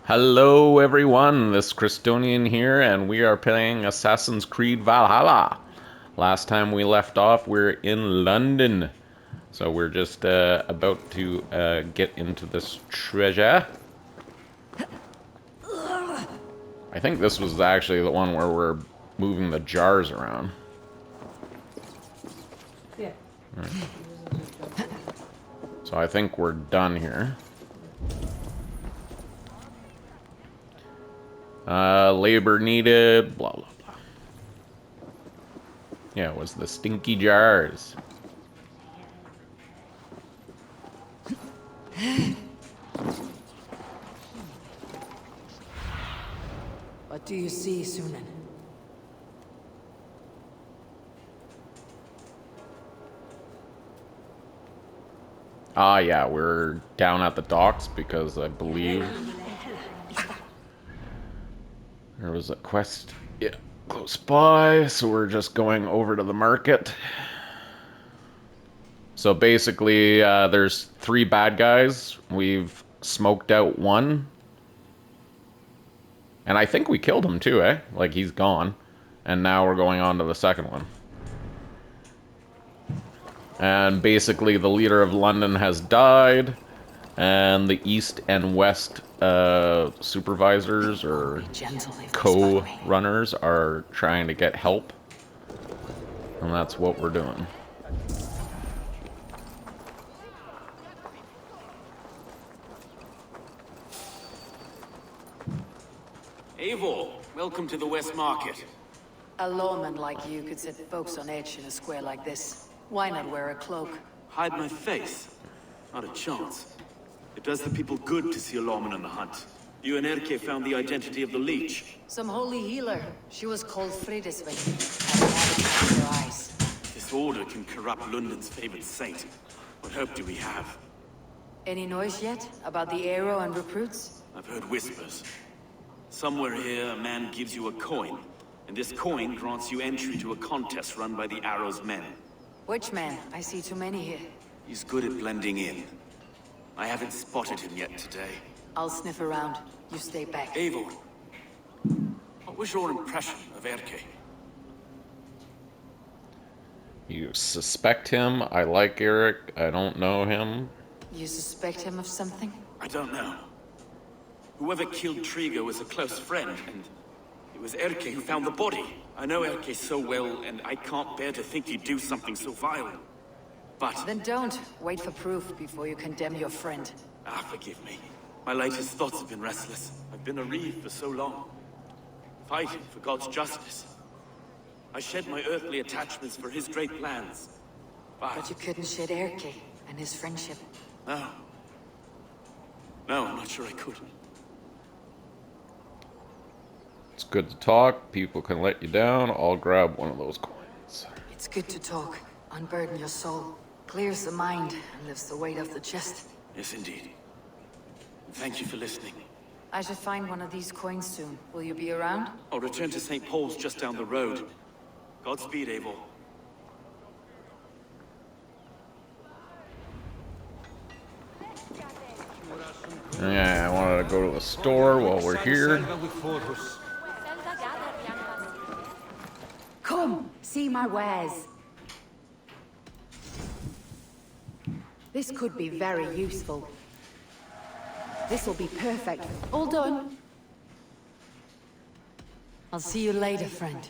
Hello everyone, this is Christonian here, and we are playing Assassin's Creed Valhalla. Last time we left off, we're in London. So we're just about to get into this treasure. I think this was actually the one where we're moving the jars around. Yeah. Right. So I think we're done here. Labor needed, blah, blah, blah. Yeah, it was the stinky jars. What do you see, Sunan? Ah, yeah, we're down at the docks because I believe there was a quest, yeah, close by, so we're just going over to the market. So basically, there's 3 bad guys. We've smoked out one. And I think we killed him too, eh? Like, he's gone. And now we're going on to the second one. And basically, the leader of London has died. And the east and west supervisors or co-runners are trying to get help. And that's what we're doing. Eivor, welcome to the West Market. A lawman like you could set folks on edge in a square like this. Why not wear a cloak? Hide my face? Not a chance. It does the people good to see a lawman on the hunt. You and Erke found the identity of the leech. Some holy healer. She was called Fridesvig. Have your eyes. This order can corrupt London's favored saint. What hope do we have? Any noise yet about the arrow and recruits? I've heard whispers. Somewhere here, a man gives you a coin, and this coin grants you entry to a contest run by the Arrow's men. Which man? I see too many here. He's good at blending in. I haven't spotted him yet today. I'll sniff around. You stay back. Eivor, what was your impression of Erke? You suspect him? I like Eric. I don't know him. You suspect him of something? I don't know. Whoever killed Trigo was a close friend, and it was Erke who found the body. I know Erke so well, and I can't bear to think he'd do something so vile. But... Then don't. Wait for proof before you condemn your friend. forgive me. My latest thoughts have been restless. I've been a reeve for so long, fighting for God's justice. I shed my earthly attachments for his great plans. But you couldn't shed Erke and his friendship. No. No, I'm not sure I could. It's good to talk. People can let you down. I'll grab one of those coins. It's good to talk. Unburden your soul. Clears the mind and lifts the weight off the chest. Yes, indeed. Thank you for listening. I should find one of these coins soon. Will you be around? I'll return to St. Paul's just down the road. Godspeed, Eivor. Yeah, I wanted to go to the store while we're here. Come, see my wares. This could be very useful. This will be perfect. All done. I'll see you later, friend.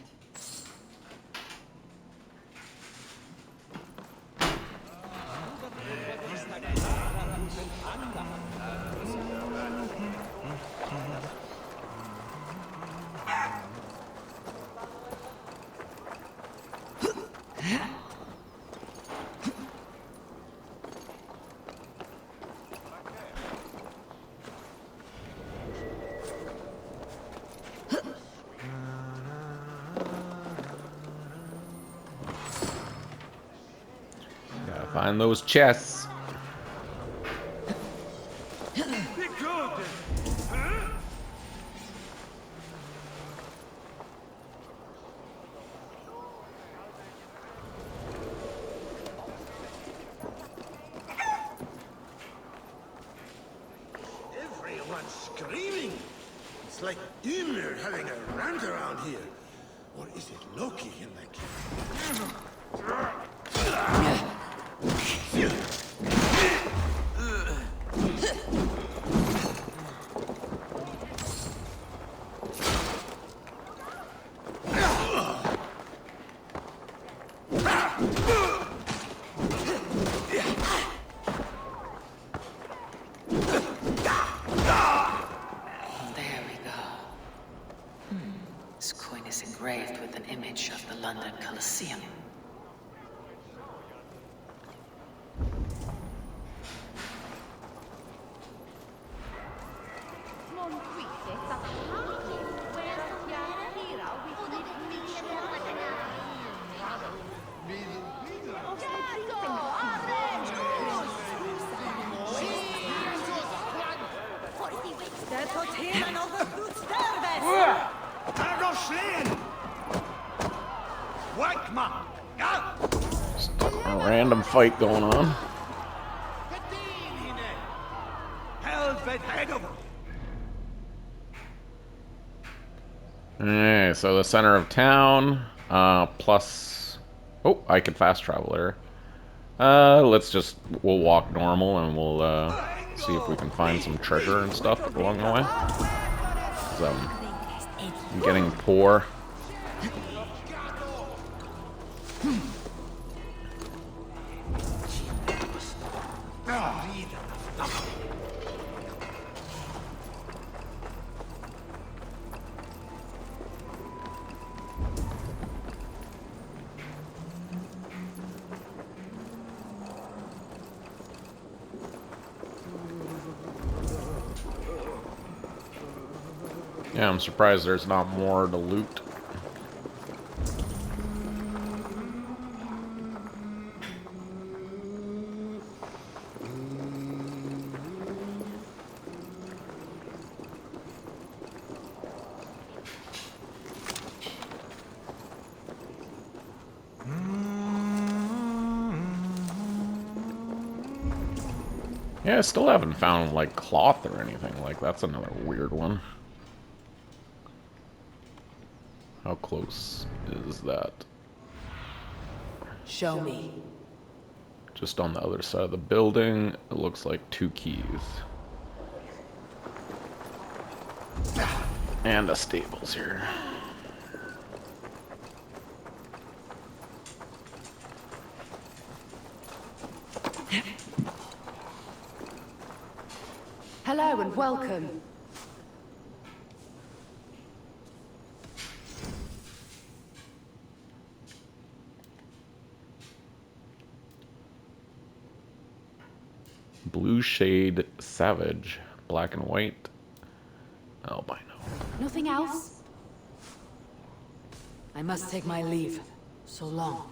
Gotta find those chests. everyone screaming. It's like Ymir having a rant around here. Or is it Loki in that case? Engraved with an image of the London Colosseum. A random fight going on. Alright, so the center of town, plus... Oh, I can fast travel there. We'll walk normal and we'll, see if we can find some treasure and stuff along the way. 'Cause I'm getting poor. Yeah, I'm surprised there's not more to loot. Yeah, I still haven't found, like, cloth or anything. Like, that's another weird one. How close is that? Show me. Just on the other side of the building, it looks like 2 keys. And a stables here. Hello and welcome. Blue shade savage, black and white, albino. Nothing else? I must take my leave. So long.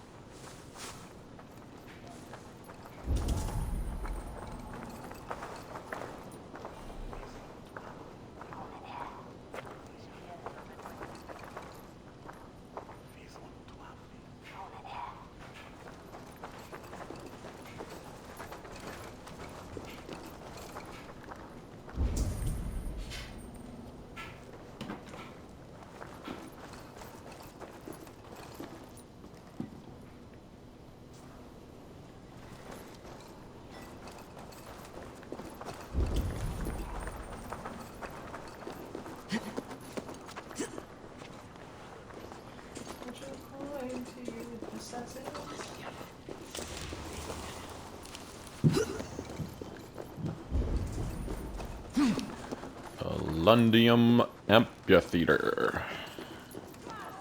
Lundium Amphitheater.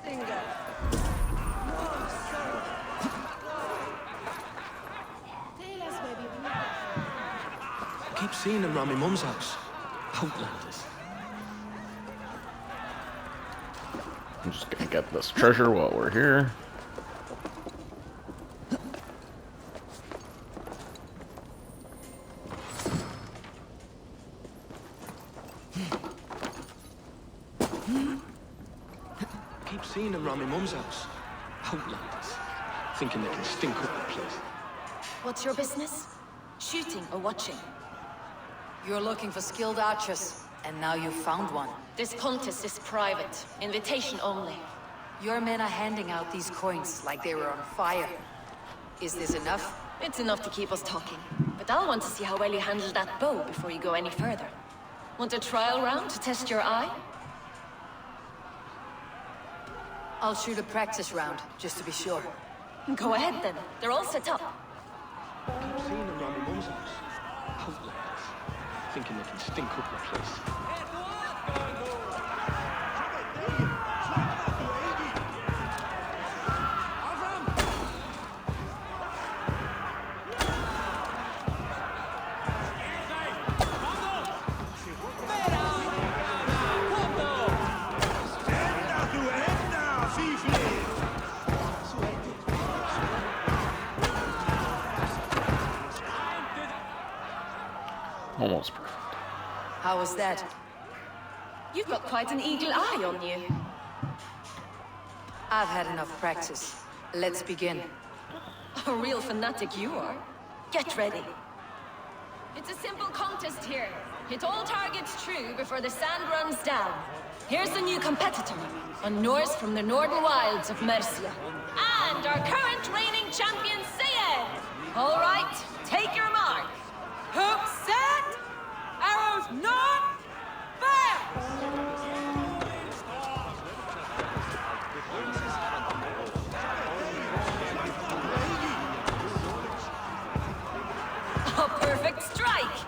I keep seeing them around my mum's house. Outlanders. I'm just gonna get this treasure while we're here. Seeing them around my mum's house. Outlanders. Thinking they can stink up the place. What's your business? Shooting or watching? You're looking for skilled archers, and now you've found one. This contest is private. Invitation only. Your men are handing out these coins like they were on fire. Is this enough? It's enough to keep us talking. But I'll want to see how well you handle that bow before you go any further. Want a trial round to test your eye? I'll shoot a practice round, just to be sure. Go ahead then. They're all set up. I've seen them around my mum's house. Outliers. Thinking they can stink up the place. Almost perfect. How was that? You've got quite an eagle eye on you. I've had enough practice. Let's begin. A real fanatic you are. Get ready. It's a simple contest here. Hit all targets true before the sand runs down. Here's the new competitor, a Norse from the northern wilds of Mercia. And our current reigning champion, Sayed! All right, take your mark. Hook set! Arrows not! Fire! A perfect strike!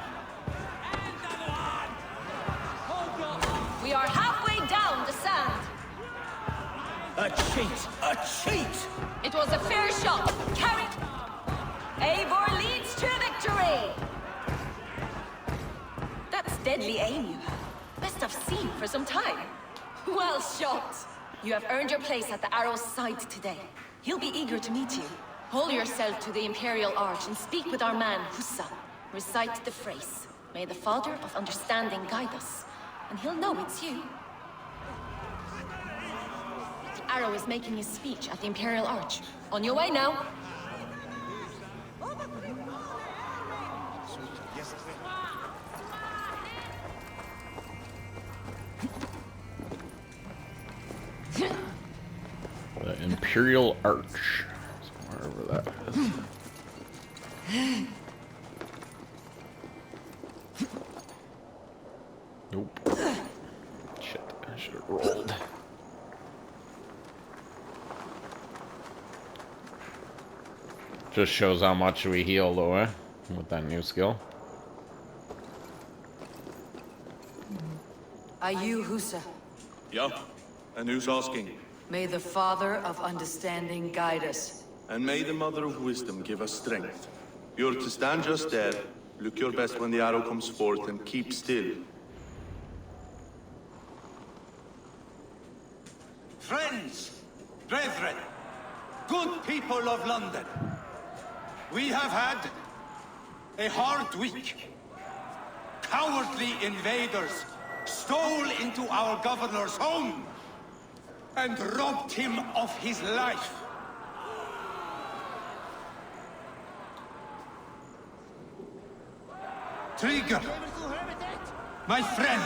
We are halfway down the sand. A cheat! A cheat! It was a fair shot. Carry. Eivor leads to victory! That's deadly aim you have. Best I've seen for some time. Well shot. You have earned your place at the arrow's side today. He'll be eager to meet you. Hold yourself to the Imperial Arch and speak with our man, Hussa. Recite the phrase. May the Father of Understanding guide us. And he'll know it's you. The arrow is making his speech at the Imperial Arch. On your way now. The Imperial Arch. Wherever that is. Nope. Shit, I should have rolled. Just shows how much we heal though, eh? With that new skill. Are you Husa? Yeah, and who's asking? May the Father of Understanding guide us. And may the Mother of Wisdom give us strength. You're to stand just there, look your best when the arrow comes forth, and keep still. Friends, brethren, good people of London, we have had a hard week. Cowardly invaders stole into our governor's home and robbed him of his life. Trigger, my friend,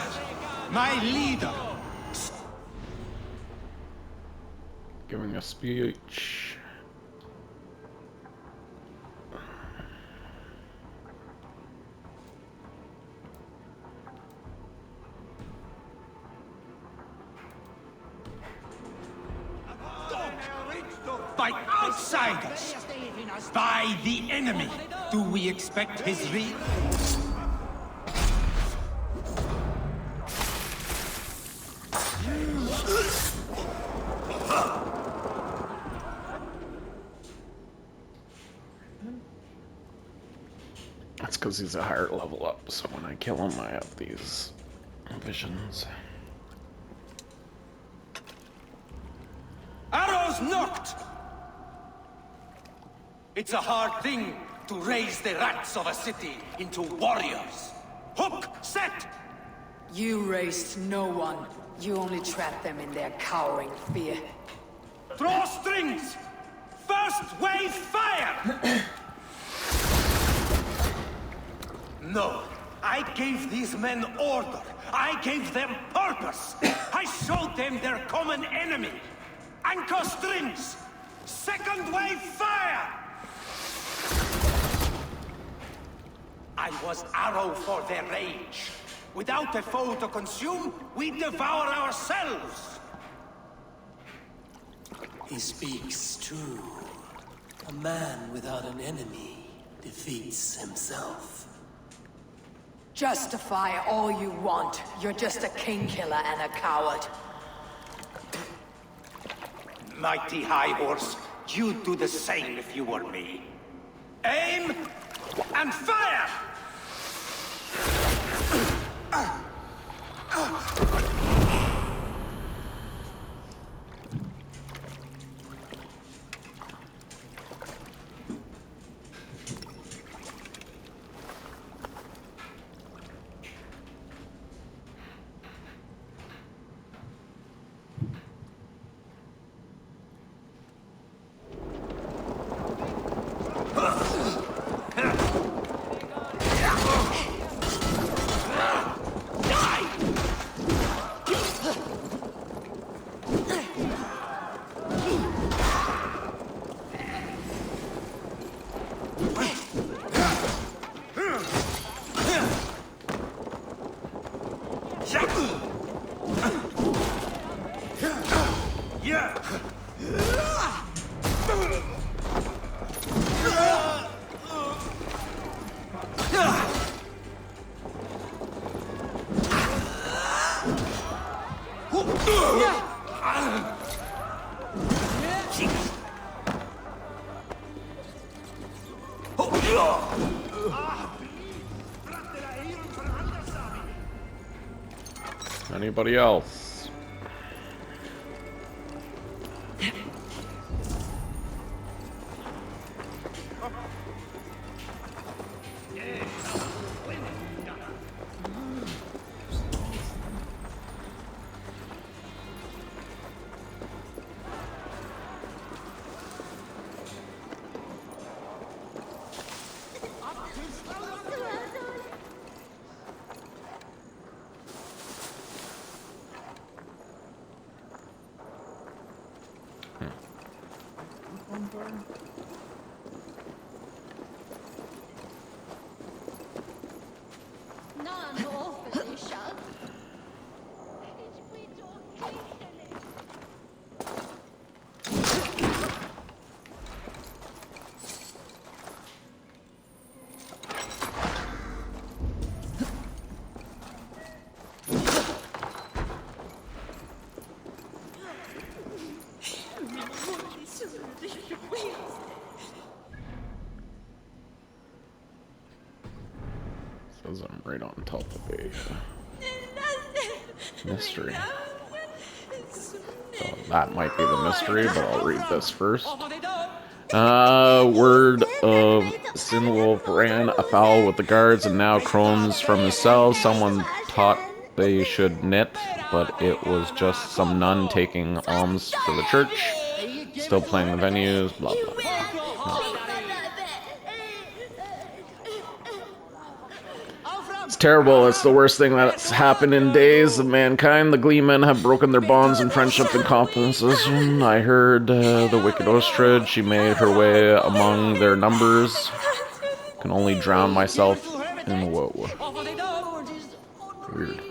my leader. Giving a speech. By outsiders, by the enemy, do we expect his real? That's because he's a higher level up, so when I kill him, I have these visions. Arrows knocked! It's a hard thing to raise the rats of a city into warriors. Hook, set! You raised no one. You only trapped them in their cowering fear. Draw strings! First wave fire! No, I gave these men order. I gave them purpose. I showed them their common enemy. Anchor strings! Second wave fire! I was arrow for their rage. Without a foe to consume, we devour ourselves! He speaks true. A man without an enemy defeats himself. Justify all you want. You're just a king killer and a coward. Mighty High Horse, you'd do the same if you were me. Aim and fire! Anybody else? Says I'm right on top of a mystery. So that might be the mystery, but I'll read this first. Word of Sinwolf ran afoul with the guards and now crones from his cell. Someone taught they should knit, but it was just some nun taking alms for the church. Still playing the venues, blah blah blah. It's terrible. It's the worst thing that's happened in days of mankind. The Gleemen have broken their bonds and friendship and confidences. I heard the wicked Ostrid, she made her way among their numbers. Can only drown myself in woe. Weird.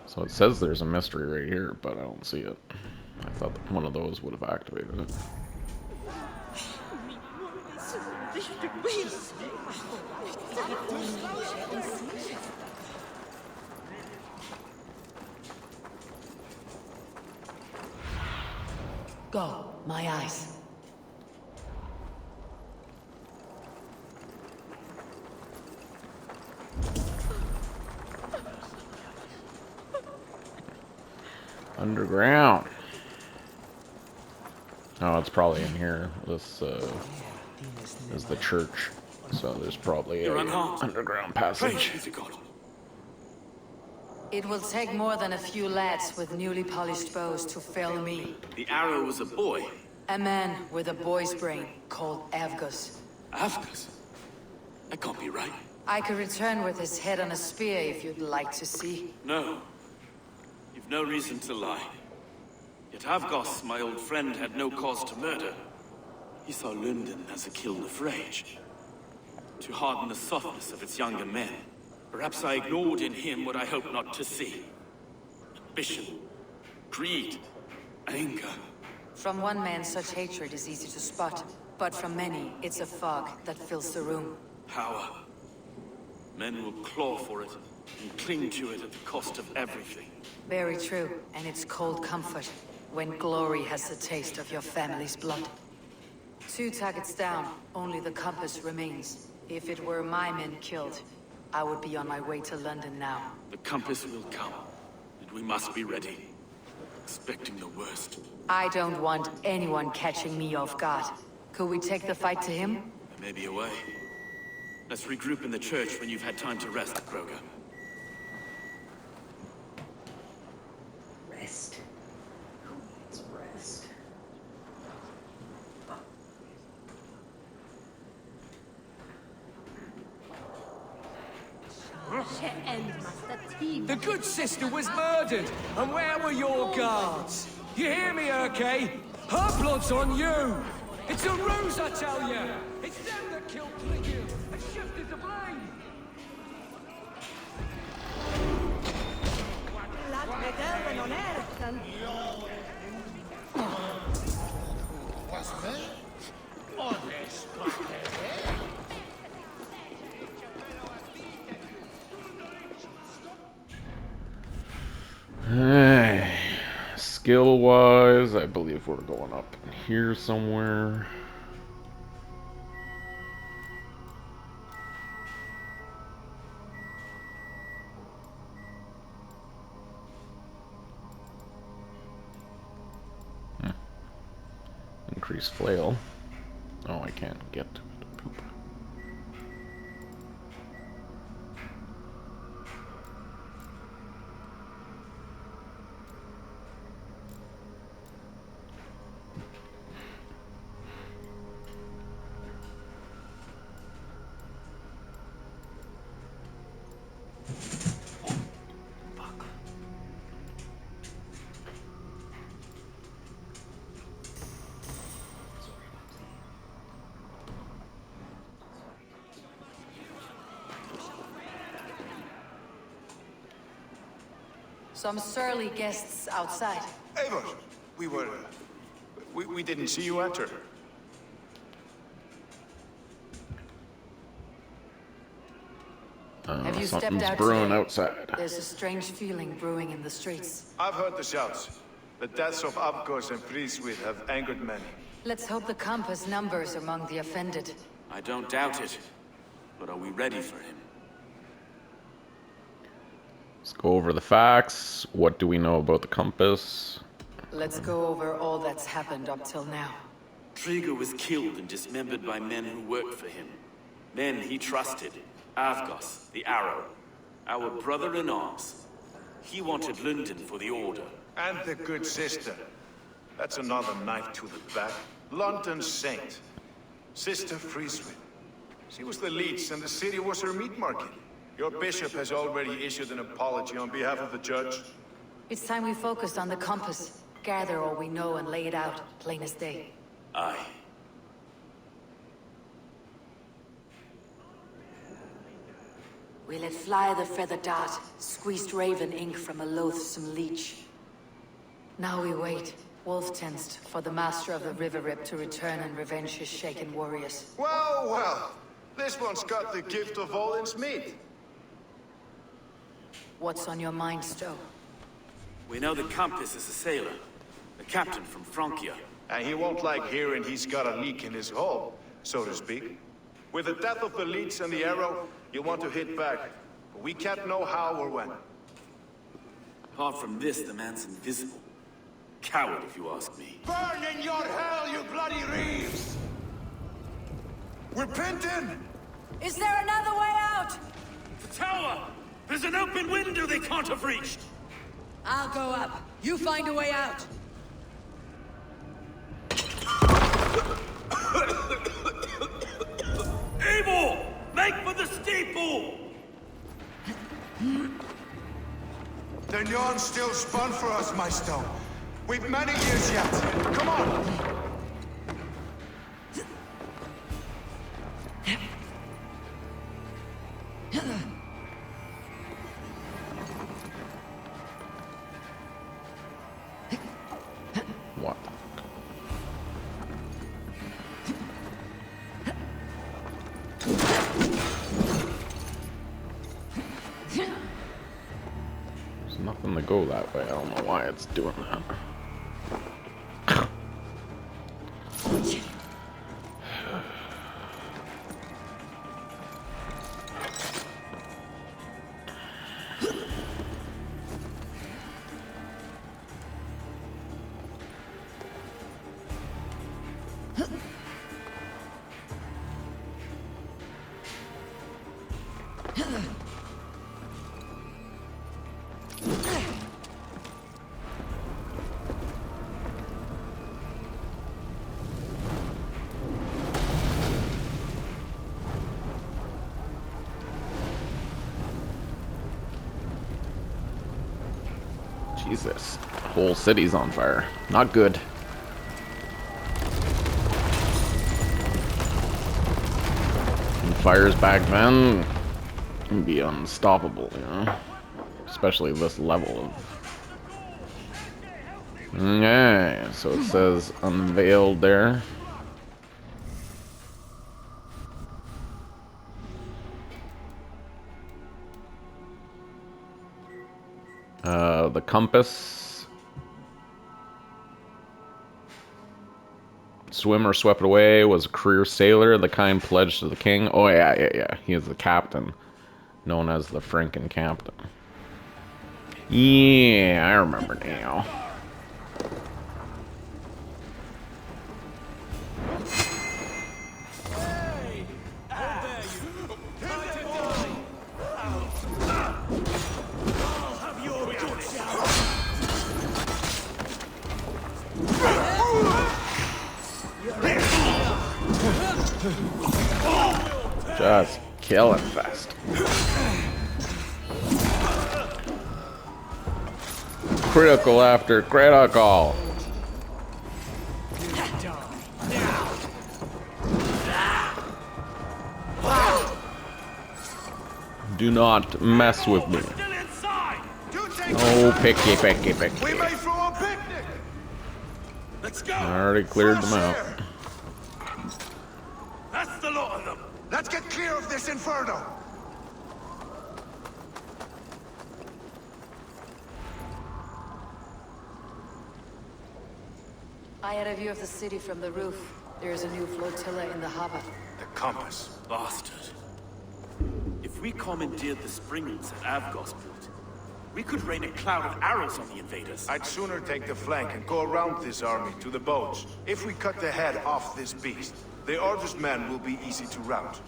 So it says there's a mystery right here, but I don't see it. I thought that one of those would have activated it. Go, my eyes. Underground. Oh, it's probably in here. This is the church, so there's probably a underground passage. It will take more than a few lads with newly polished bows to fell me. The arrow was a boy. A man with a boy's brain called Avgus. Avgus? That can't be right. I could return with his head on a spear if you'd like to see. No. You've no reason to lie. Yet Avgos, my old friend, had no cause to murder. He saw London as a kiln of rage, to harden the softness of its younger men. Perhaps I ignored in him what I hoped not to see. Ambition, greed, anger. From one man, such hatred is easy to spot, but from many, it's a fog that fills the room. Power. Men will claw for it, and cling to it at the cost of everything. Very true, and it's cold comfort when glory has the taste of your family's blood. 2 targets down, only the compass remains. If it were my men killed, I would be on my way to London now. The compass will come, and we must be ready. Expecting the worst. I don't want anyone catching me off guard. Could we take the fight to him? There may be a way. Let's regroup in the church when you've had time to rest, Kroger. Rest. Who needs rest? The good sister was murdered, and where were your guards? You hear me, Erke? Her blood's on you! It's a ruse, I tell you! It's them that killed Trigger and shifted the blame! Skill-wise, I believe we're going up here somewhere. Increase flail. Oh, I can't get to it. Poop. Some surly guests outside. Eivor, we didn't see you enter. Have you stepped Something's out brewing today? outside. There's a strange feeling brewing in the streets. I've heard the shouts. The deaths of Avgos and Priswith have angered many. Let's hope the compass numbers among the offended. I don't doubt it. But are we ready for him? Let's go over the facts. What do we know about the compass? Let's go over all that's happened up till now. Trigger was killed and dismembered by men who worked for him. Men he trusted. Avgos, the Arrow. Our brother-in-arms. He wanted London for the Order. And the good sister. That's another knife to the back. London's saint. Sister Priswith. She was the leech and the city was her meat market. Your bishop has already issued an apology on behalf of the judge. It's time we focused on the compass. Gather all we know and lay it out, plain as day. Aye. We let fly the feather dart, squeezed raven ink from a loathsome leech. Now we wait, wolf-tensed, for the master of the River Rip to return and revenge his shaken warriors. Well, well. This one's got the gift of Odin's meat. What's on your mind, Stowe? We know the Compass is a sailor. A captain from Francia. And he won't like hearing he's got a leak in his hull, so to speak. With the death of the leech and the Arrow, you want to hit back. But we can't know how or when. Apart from this, the man's invisible. Coward, if you ask me. Burn in your hell, you bloody reeves! Repenting! Is there another way out? The tower! There's an open window they can't have reached! I'll go up. You find a way out. Eivor! Make for the steel! people! The yarn still spun for us, my stone. We've many years yet. Come on! What? There's nothing to go that way. I don't know why it's doing that. Jesus, the whole city's on fire. Not good. And fires back then can be unstoppable, you know? Especially this level of... Yeah, so it says unveiled there. The compass. Swimmer swept away, was a career sailor, the kind pledged to the king. Oh yeah. He is the captain, known as the Franken captain. Yeah, I remember now. Just kill it fast. Critical after critical. Do not mess with me. Oh, picky. We may throw a picnic. Let's go! I already cleared them out. That's the lot of them! Let's get clear of this inferno. I had a view of the city from the roof. There is a new flotilla in the harbor. The compass. Bastard. If we commandeered the springlets that Avgos built, we could rain a cloud of arrows on the invaders. I'd sooner take the flank and go around this army to the boats. If we cut the head off this beast, the Order's men will be easy to rout.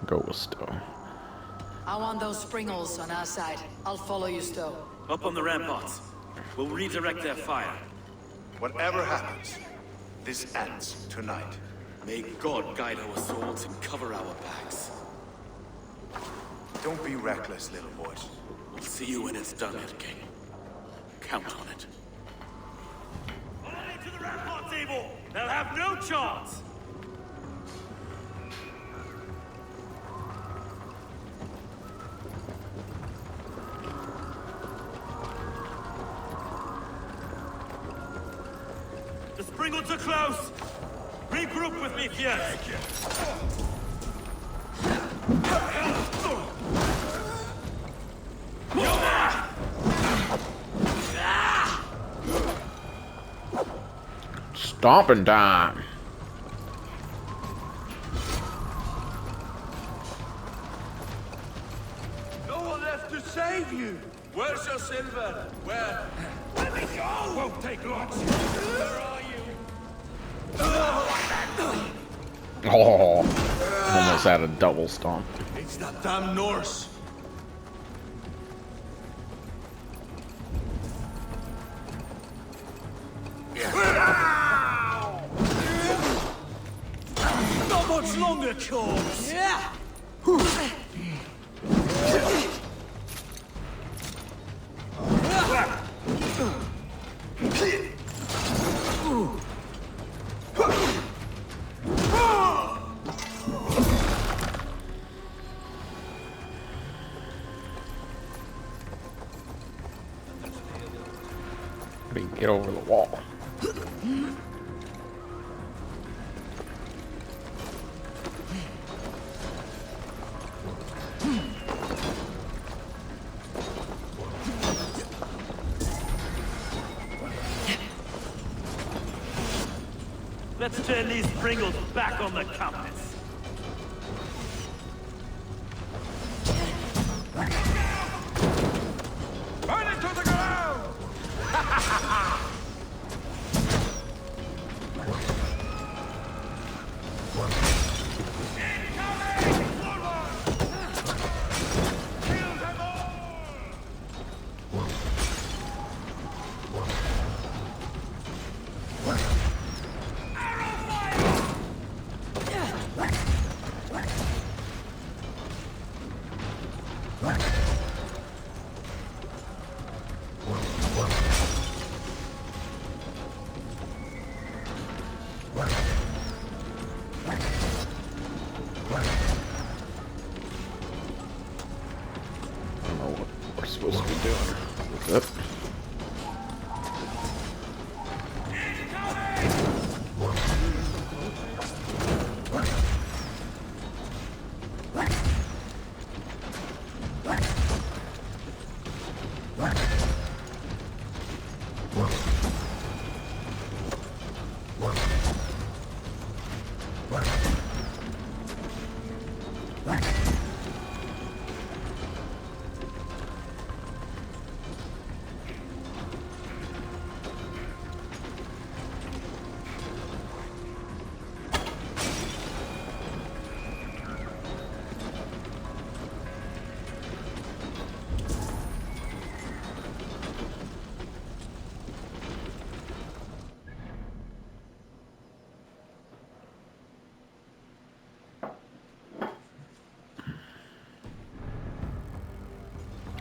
Go with Stowe. I want those springles on our side. I'll follow you, Stowe. Up on the ramparts. We'll redirect their fire. Whatever happens, this ends tonight. May God guide our swords and cover our backs. Don't be reckless, little boys. We'll see you when it's done, King. Count on it. On into the ramparts, Eivor! They'll have no chance! The springlets are close! Regroup with me, Pierre! Stomping time. No one left to save you. Where's your silver? Where? Let me go! Won't take long. Where are you? Oh, almost had a double stomp. It's that damn Norse. How much longer, corpse? Yeah. Get over the wall. Let's turn these Pringles back on the compass. Burn it to the ground!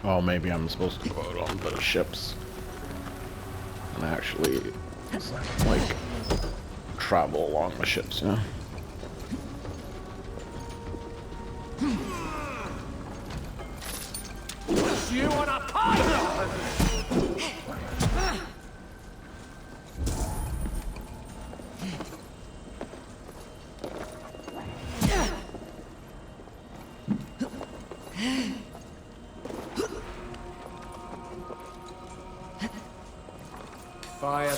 Oh, maybe I'm supposed to go out on the ships and actually, like, travel along the ships, you know? You want a pie? Fire.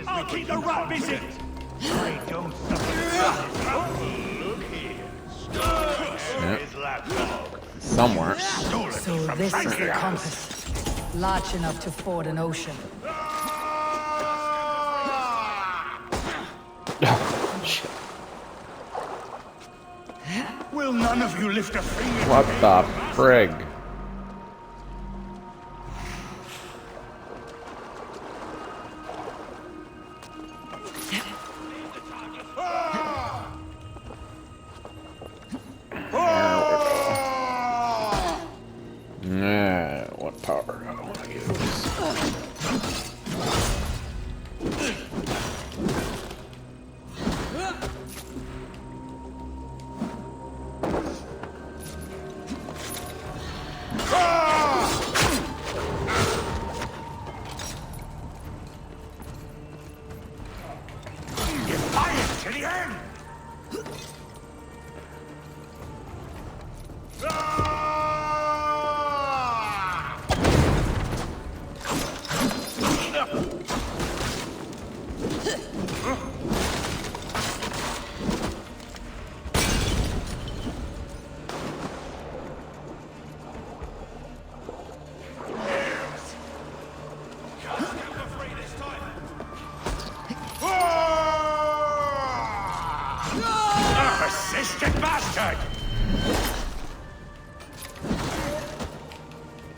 I'll keep the rat busy. I don't Look here. Where is lapdog? Somewhere. So this is the compass. Large enough to ford an ocean. Shit. Will none of you lift a finger? What the frig? What power I want to use.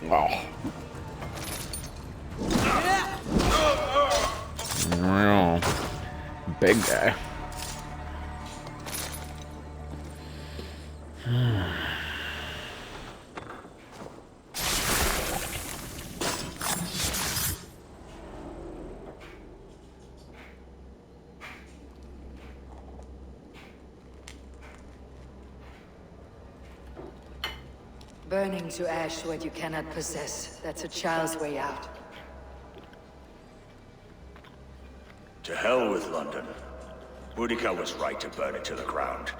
Oh. Wow. Big guy. Burning to ash what you cannot possess. That's a child's way out. To hell with London. Boudica was right to burn it to the ground.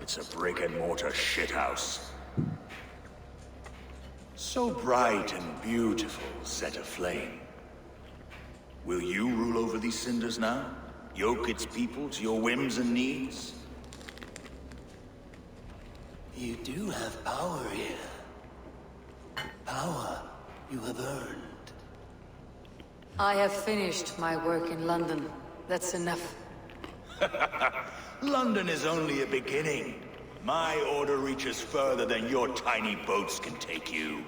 It's a brick-and-mortar shithouse. So bright and beautiful, set aflame. Will you rule over these cinders now? Yoke its people to your whims and needs? You do have power here. Power you have earned. I have finished my work in London. That's enough. London is only a beginning. My order reaches further than your tiny boats can take you.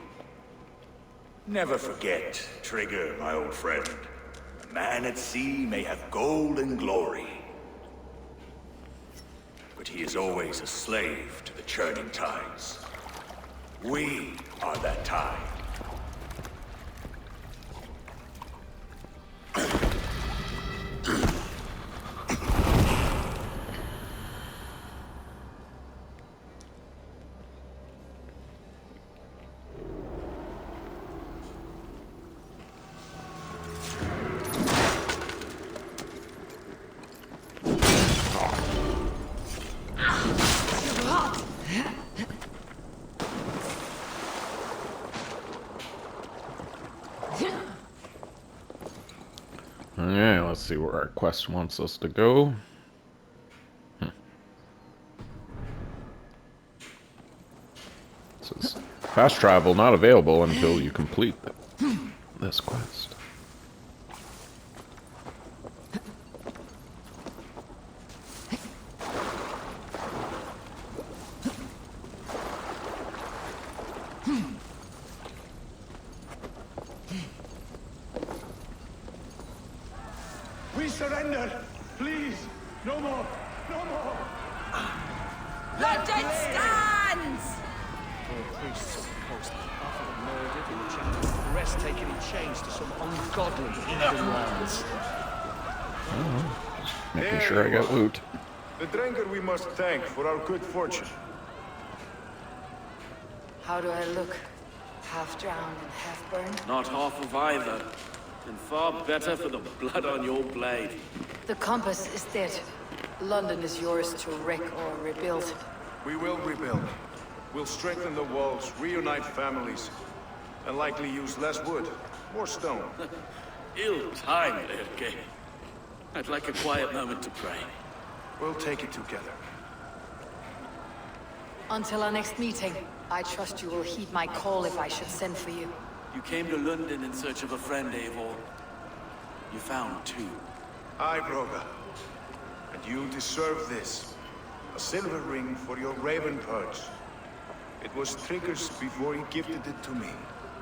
Never forget, Trigger, my old friend. A man at sea may have gold and glory. But he is always a slave to the churning tides. We are that tide. Okay, let's see where our quest wants us to go. It says, fast travel not available until you complete this quest. We surrender! Please! No more! No more! London stands! Four priests of the coast, half of them murdered in the chapel, the rest taken in chains to some ungodly heathen lands. Making sure I got loot. The drinker we must thank for our good fortune. How do I look? Half drowned and half burned? Not half of either. And far better for the blood on your blade. The compass is dead. London is yours to wreck or rebuild. We will rebuild. We'll strengthen the walls, reunite families, and likely use less wood, more stone. Ill-timed, Erke. I'd like a quiet moment to pray. We'll take it together. Until our next meeting, I trust you will heed my call if I should send for you. You came to London in search of a friend, Eivor. You found two. Aye, Broga. And you deserve this. A silver ring for your raven perch. It was Trigger's before he gifted it to me.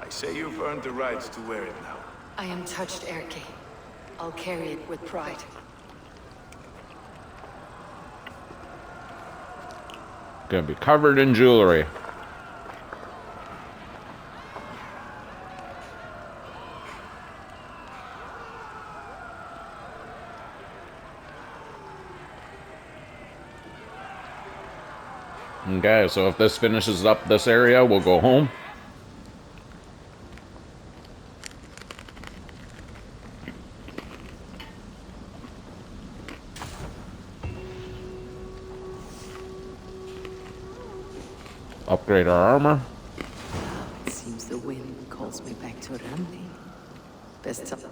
I say you've earned the right to wear it now. I am touched, Erke. I'll carry it with pride. Gonna be covered in jewelry. Okay, so if this finishes up this area, we'll go home. Upgrade our armor. It seems the wind calls me back to Randi. Best of...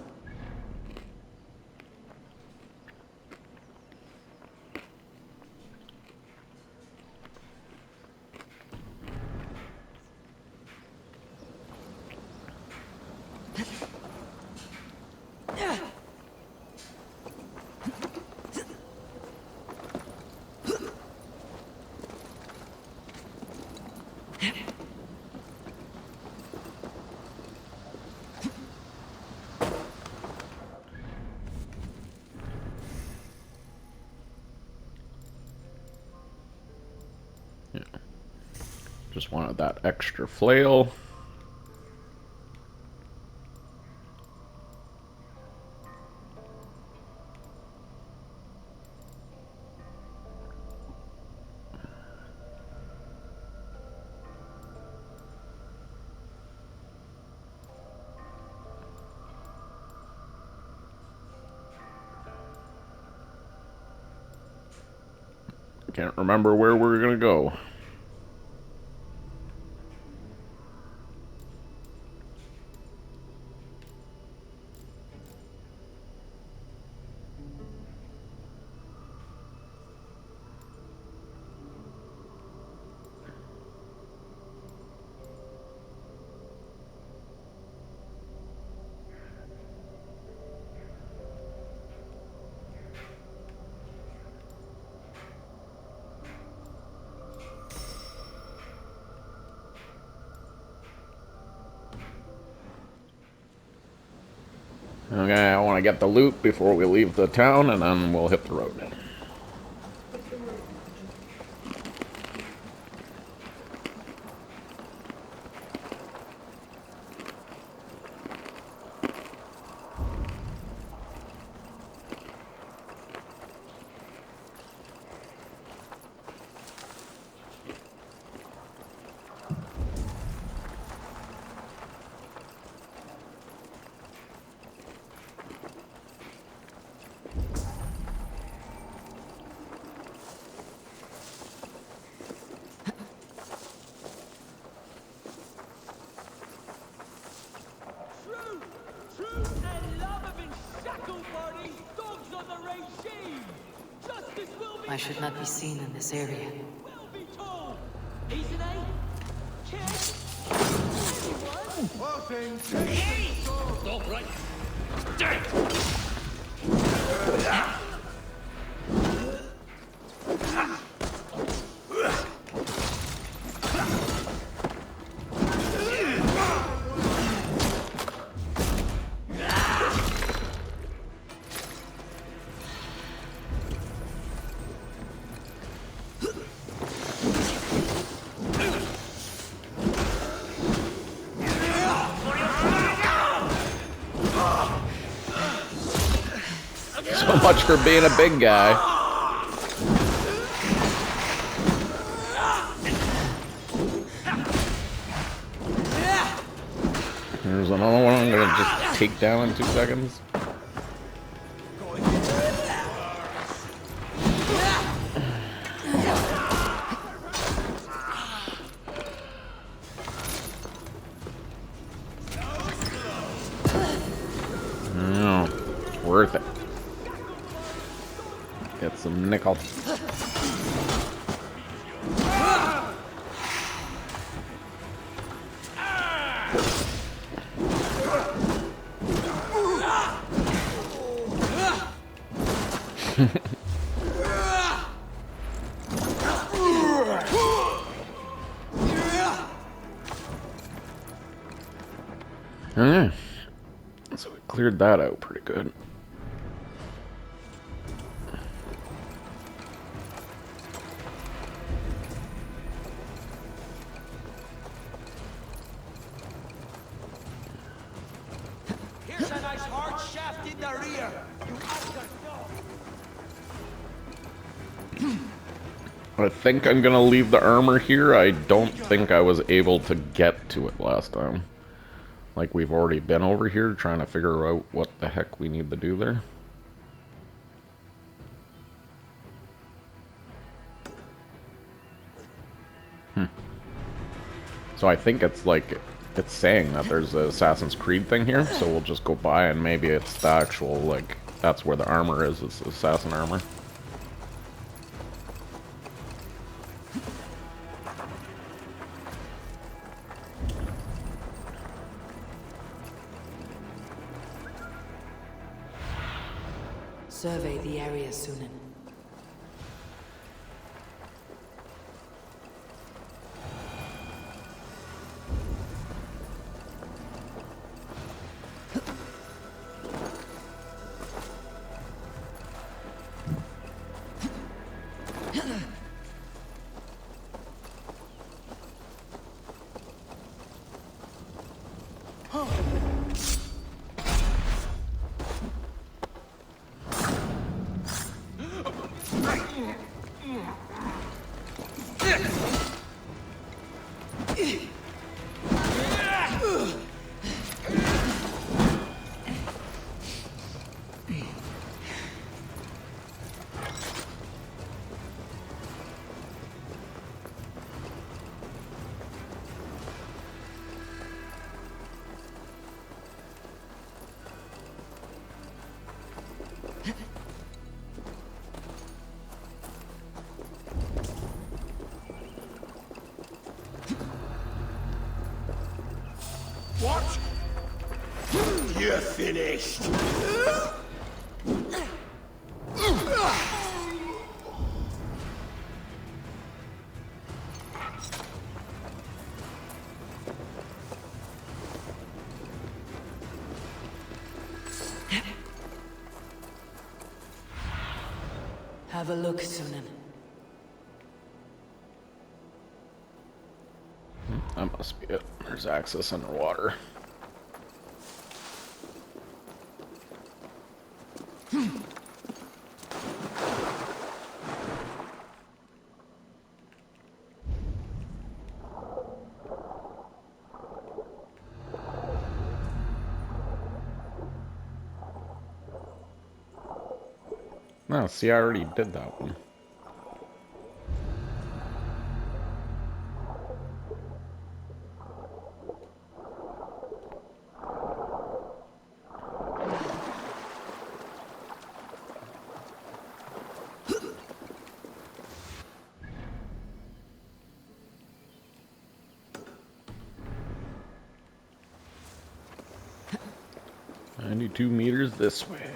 Just wanted that extra flail. Can't remember where we're gonna go. Okay, I want to get the loot before we leave the town, and then we'll hit the road. I should not be seen in this area. Stop right. So much for being a big guy. There's another one I'm gonna just take down in 2 seconds. No, it's worth it. Get some nickel. Alright. So we cleared that out pretty good. Here's a nice hard shaft in the rear. You I think I'm gonna leave the armor here. I don't think I was able to get to it last time. Like, we've already been over here trying to figure out what the heck we need to do there. So I think it's like, it's saying that there's a Assassin's Creed thing here, so we'll just go by and maybe it's the actual, like, that's where the armor is, it's the assassin armor. Survey the area, Sunan. What? You're finished. Have a look, Sunan. That must be it. There's access underwater. No, see, I already did that one. "92 meters this way."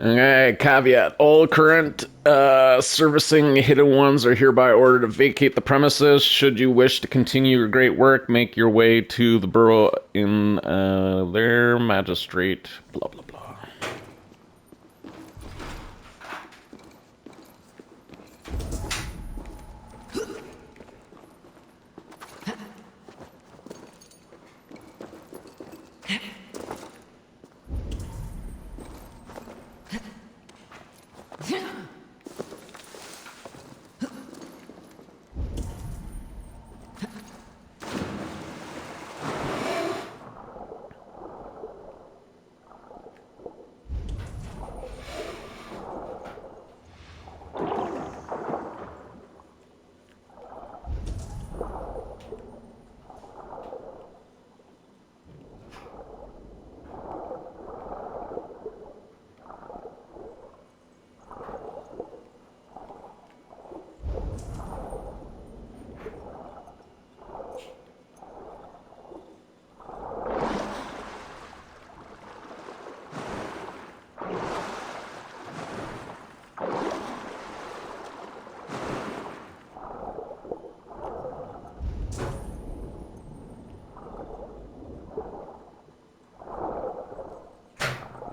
Okay, caveat. All current servicing hidden ones are hereby ordered to vacate the premises. Should you wish to continue your great work, make your way to the borough in their magistrate, blah, blah, blah.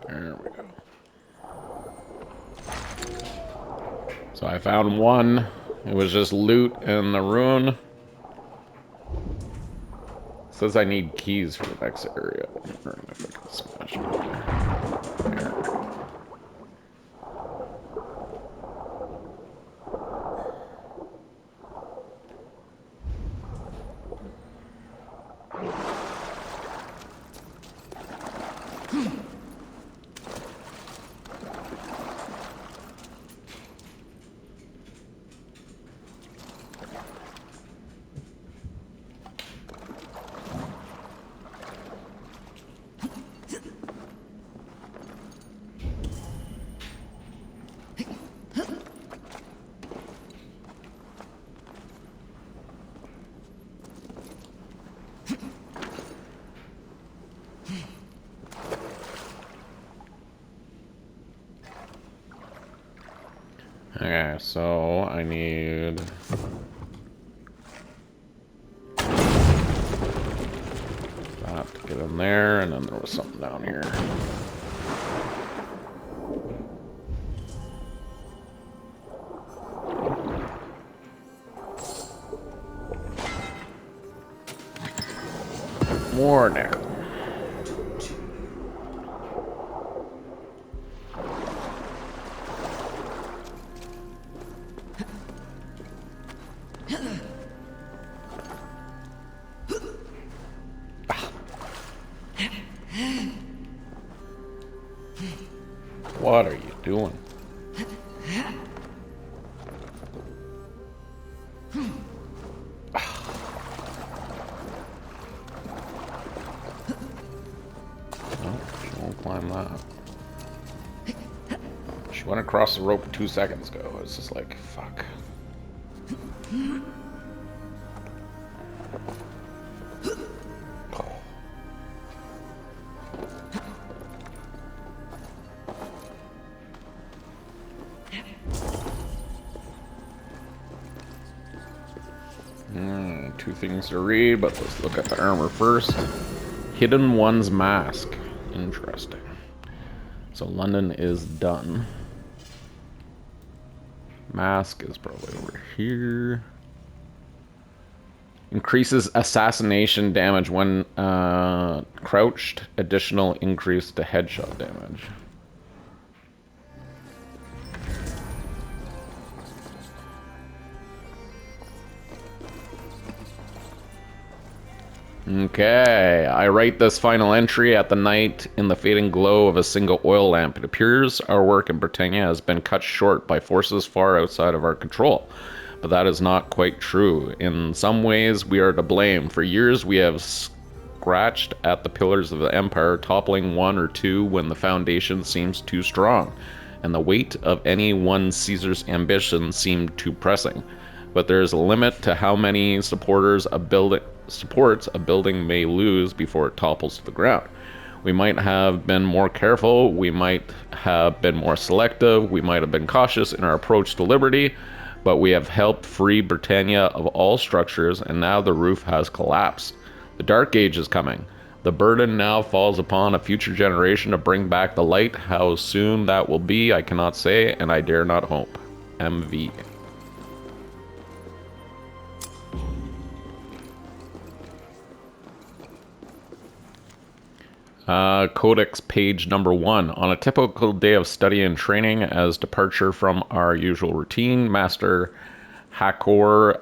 There we go. So I found one. It was just loot in the ruin. It says I need keys for the next area. I don't know if I can smash it there. There we go. so I need... that to get in there, and then there was something down here. More nickel. What are you doing? Climb that. She went across the rope 2 seconds ago. It's just like, fuck. Two things to read, but let's look at the armor first. Hidden One's Mask. Interesting. So London is done. Mask is probably over here. Increases assassination damage when crouched. Additional increase to headshot damage. Okay, I write this final entry at the night in the fading glow of a single oil lamp. It appears our work in Britannia has been cut short by forces far outside of our control. But that is not quite true. In some ways, we are to blame. For years, we have scratched at the pillars of the empire, toppling one or two when the foundation seems too strong, and the weight of any one Caesar's ambition seemed too pressing. But there is a limit to how many supports a building may lose before it topples to the ground. We might have been more careful, we might have been more selective, we might have been cautious in our approach to liberty, but we have helped free Britannia of all structures, and now the roof has collapsed. The Dark Age is coming. The burden now falls upon a future generation to bring back the light. How soon that will be, I cannot say, and I dare not hope. MV. Codex page number 1. On a typical day of study and training, as departure from our usual routine, Master Hakor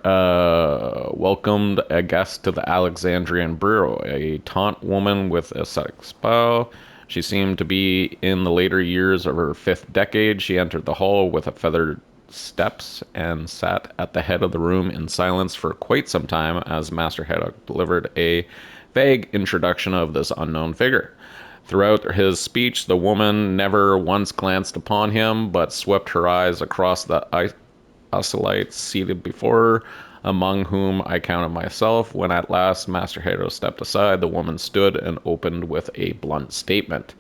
welcomed a guest to the Alexandrian Bureau, a taunt woman with ascetic spell. She seemed to be in the later years of her 5th decade. She entered the hall with a feathered steps and sat at the head of the room in silence for quite some time as Master Haddock delivered a vague introduction of this unknown figure. Throughout his speech, the woman never once glanced upon him, but swept her eyes across the acolytes seated before her, among whom I counted myself. When at last Master Haddock stepped aside, the woman stood and opened with a blunt statement.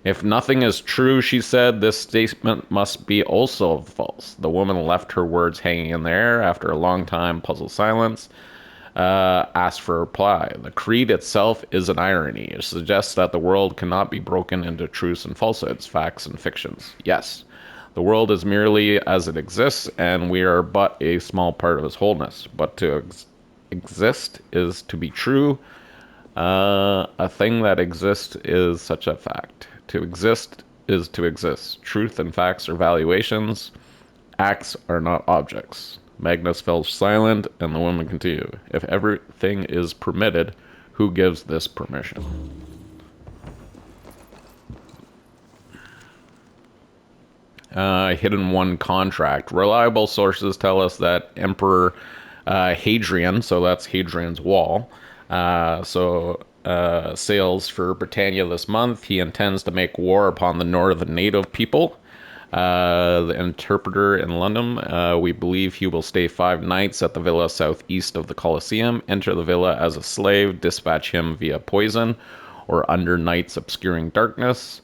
If nothing is true, she said, this statement must be also false. The woman left her words hanging in the air after a long time puzzled silence. Asked for a reply. The creed itself is an irony. It suggests that the world cannot be broken into truths and falsehoods, facts and fictions. Yes, the world is merely as it exists, and we are but a small part of its wholeness. But to exist is to be true. A thing that exists is such a fact. To exist is to exist. Truth and facts are valuations. Acts are not objects. Magnus fell silent, and the woman continued. If everything is permitted, who gives this permission? Hidden One contract. Reliable sources tell us that Emperor Hadrian, so that's Hadrian's Wall, sails for Britannia this month. He intends to make war upon the northern native people. The interpreter in London, we believe he will stay 5 nights at the villa southeast of the Colosseum, enter the villa as a slave, dispatch him via poison, or under night's obscuring darkness.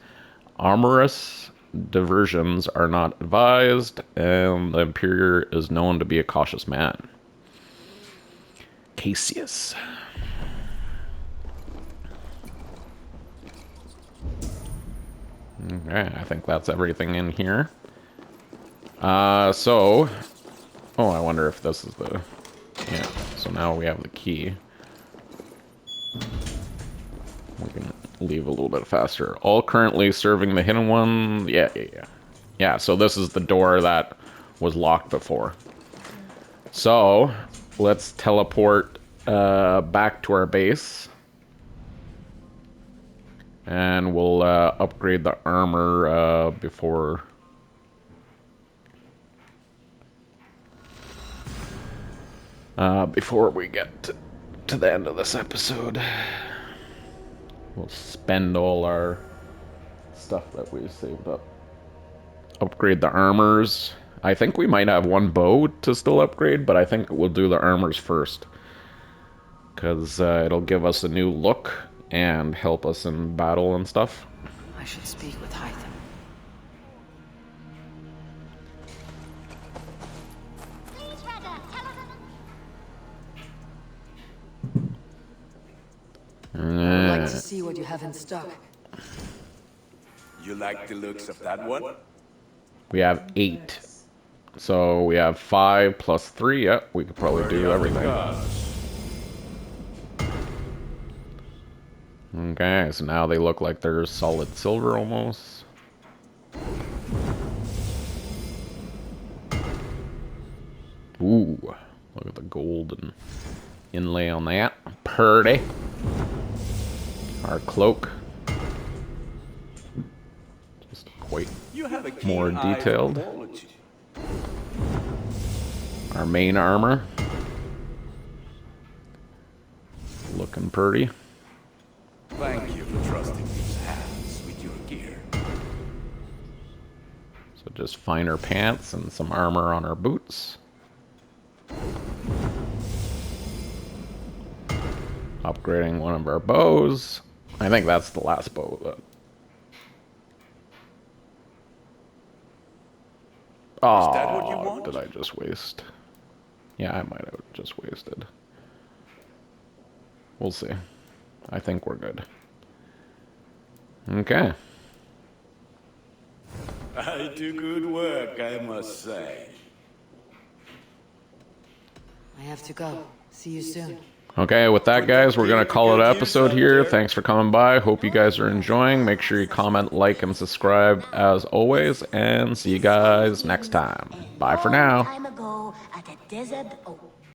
Amorous diversions are not advised, and the Imperior is known to be a cautious man. Cassius. Okay, I think that's everything in here. So... Oh, I wonder if this is the... Yeah, so now we have the key. We can leave a little bit faster. All currently serving the hidden one. Yeah. Yeah, so this is the door that was locked before. So, let's teleport back to our base. And we'll upgrade the armor before... before we get to the end of this episode. We'll spend all our stuff that we saved up. Upgrade the armors. I think we might have one bow to still upgrade, but I think we'll do the armors first. Because it'll give us a new look and help us in battle and stuff. I should speak with Hytham. I'd like to see what you have in stock. You like the looks of that one? We have 8. So we have 5 plus 3. Yep, we could probably do everything. Okay, so now they look like they're solid silver almost. Ooh, look at the golden inlay on that. Pretty. Our cloak. Just quite more detailed. Our main armor. Looking pretty. Thank you for trusting these hands with your gear. So just finer pants and some armor on our boots. Upgrading one of our bows. I think that's the last bow. Oh, did I just waste? Yeah, I might have just wasted. We'll see. I think we're good. Okay. I do good work, I must say. I have to go. See you soon. Okay, with that, guys, we're going to call it an episode here. Thanks for coming by. Hope you guys are enjoying. Make sure you comment, like, and subscribe as always. And see you guys next time. Bye for now. Time ago at a desert oak.